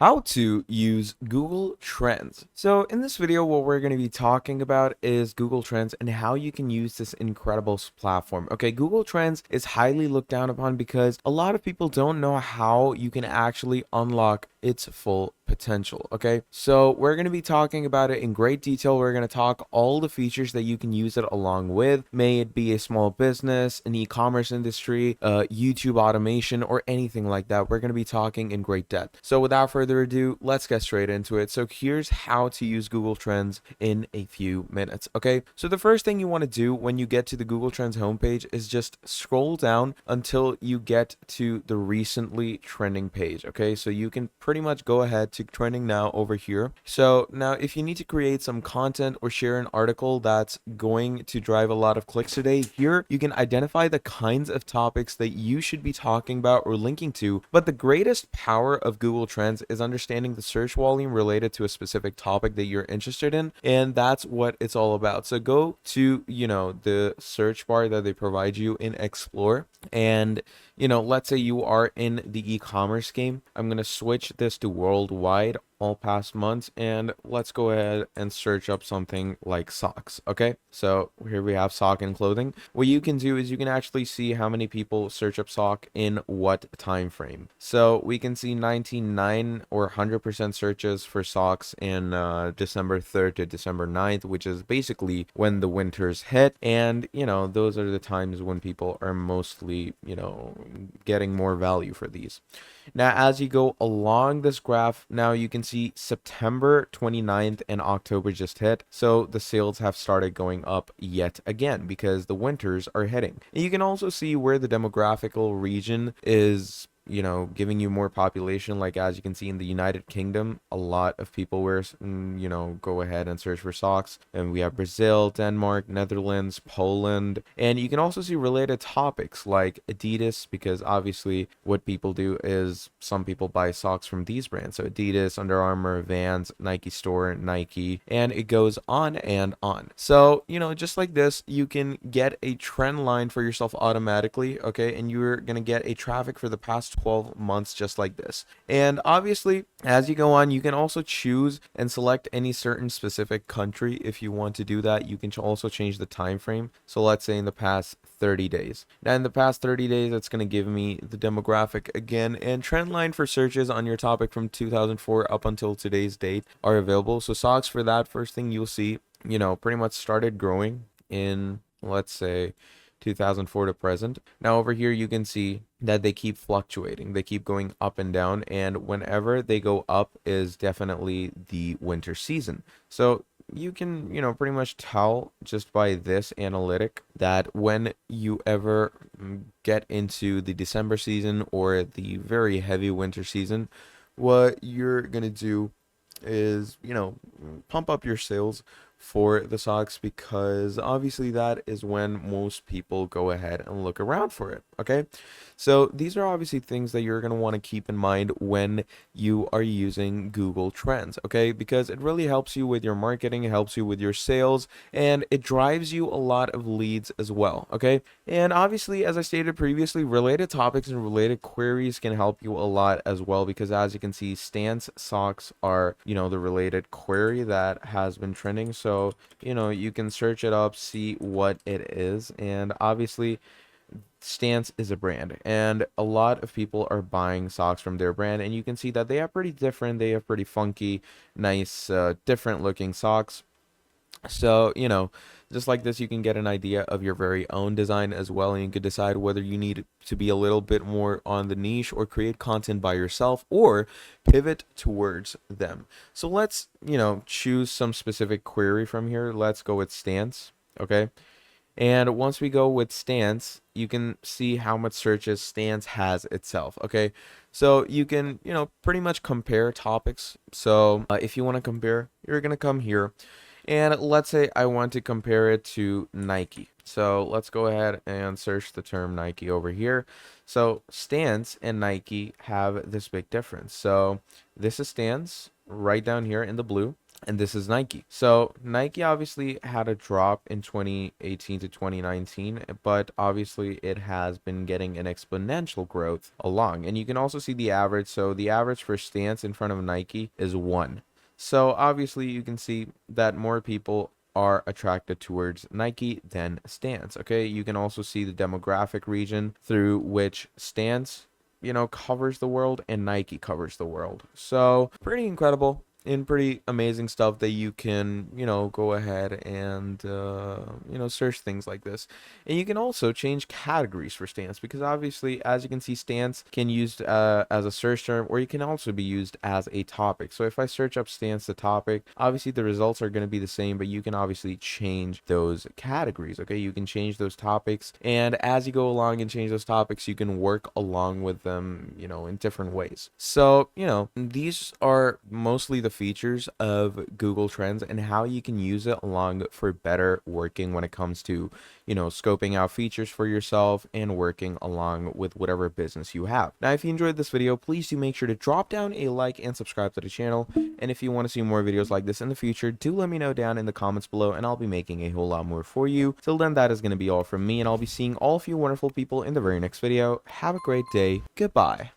How to use Google Trends. So in this video, what we're going to be talking about is Google Trends and how you can use this incredible platform. Okay, Google Trends is highly looked down upon because a lot of people don't know how you can actually unlock its full potential. Okay, so we're going to be talking about it in great detail. We're going to talk all the features that you can use it along with, may it be a small business, an e-commerce industry, YouTube automation, or anything like that. We're going to be talking in great depth. So without further ado, let's get straight into it. So here's how to use Google Trends in a few minutes. Okay, so the first thing you want to do when you get to the Google Trends homepage is just scroll down until you get to the recently trending page. Okay, so you can pretty much go ahead to trending now over here. So now if you need to create some content or share an article that's going to drive a lot of clicks today, here you can identify the kinds of topics that you should be talking about or linking to. But the greatest power of Google Trends is understanding the search volume related to a specific topic that you're interested in, and that's what it's all about. So go to the search bar that they provide you in Explore, and let's say you are in the e-commerce game. I'm going to switch this to worldwide all past months, and let's go ahead and search up something like socks. Okay, so here we have sock and clothing. What you can do is you can actually see how many people search up sock in what time frame. So we can see 99 or 100% searches for socks in December 3rd to December 9th, which is basically when the winters hit, and those are the times when people are mostly getting more value for these. Now, as you go along this graph, now you can see September 29th and October just hit. So the sales have started going up yet again because the winters are hitting. And you can also see where the demographical region is giving you more population. Like as you can see in the United Kingdom, a lot of people go ahead and search for socks. And we have Brazil, Denmark, Netherlands, Poland. And you can also see related topics like Adidas, because obviously what people do is some people buy socks from these brands. So Adidas, Under Armour, Vans, Nike Store, Nike, and it goes on and on. So, just like this, you can get a trend line for yourself automatically, okay? And you're going to get a traffic for the past 12 months just like this. And obviously, as you go on, you can also choose and select any certain specific country. If you want to do that, you can also change the time frame. So let's say in the past 30 days. Now in the past 30 days, it's going to give me the demographic again, and trend line for searches on your topic from 2004 up until today's date are available. So socks, for that first thing you'll see, pretty much started growing in, let's say, 2004 to present. Now over here you can see that they keep fluctuating. They keep going up and down, and whenever they go up is definitely the winter season. So you can, pretty much tell just by this analytic that when you ever get into the December season or the very heavy winter season, what you're going to do is, pump up your sales for the socks, because obviously that is when most people go ahead and look around for it. Okay, so these are obviously things that you're going to want to keep in mind when you are using Google Trends, okay, because it really helps you with your marketing, it helps you with your sales, and it drives you a lot of leads as well. Okay, and obviously, as I stated previously, related topics and related queries can help you a lot as well, because as you can see, stance socks are the related query that has been trending. So you can search it up, see what it is, and obviously Stance is a brand, and a lot of people are buying socks from their brand, and you can see that they are pretty different. They have pretty funky, nice, different looking socks. So, just like this, you can get an idea of your very own design as well, and you can decide whether you need to be a little bit more on the niche or create content by yourself or pivot towards them. So let's, choose some specific query from here. Let's go with stance, okay? And once we go with stance, you can see how much searches stance has itself, okay? So you can, pretty much compare topics. So if you want to compare, you're going to come here. And let's say I want to compare it to Nike. So let's go ahead and search the term Nike over here. So Stance and Nike have this big difference. So this is Stance right down here in the blue. and this is Nike. So Nike obviously had a drop in 2018 to 2019, but obviously it has been getting an exponential growth along. And you can also see the average. So the average for stance in front of Nike is 1. So obviously you can see that more people are attracted towards Nike than Stance. Okay, you can also see the demographic region through which Stance, covers the world and Nike covers the world. So pretty incredible and pretty amazing stuff that you can, go ahead and, search things like this. And you can also change categories for stance because obviously, as you can see, stance can used as a search term, or you can also be used as a topic. So if I search up stance the topic, obviously the results are going to be the same, but you can obviously change those categories. Okay, you can change those topics, and as you go along and change those topics, you can work along with them, in different ways. So, these are mostly the features of Google Trends and how you can use it along for better working when it comes to, scoping out features for yourself and working along with whatever business you have. Now, if you enjoyed this video, please do make sure to drop down a like and subscribe to the channel. And if you want to see more videos like this in the future, do let me know down in the comments below and I'll be making a whole lot more for you. Till then, that is going to be all from me, and I'll be seeing all of you wonderful people in the very next video. Have a great day. Goodbye.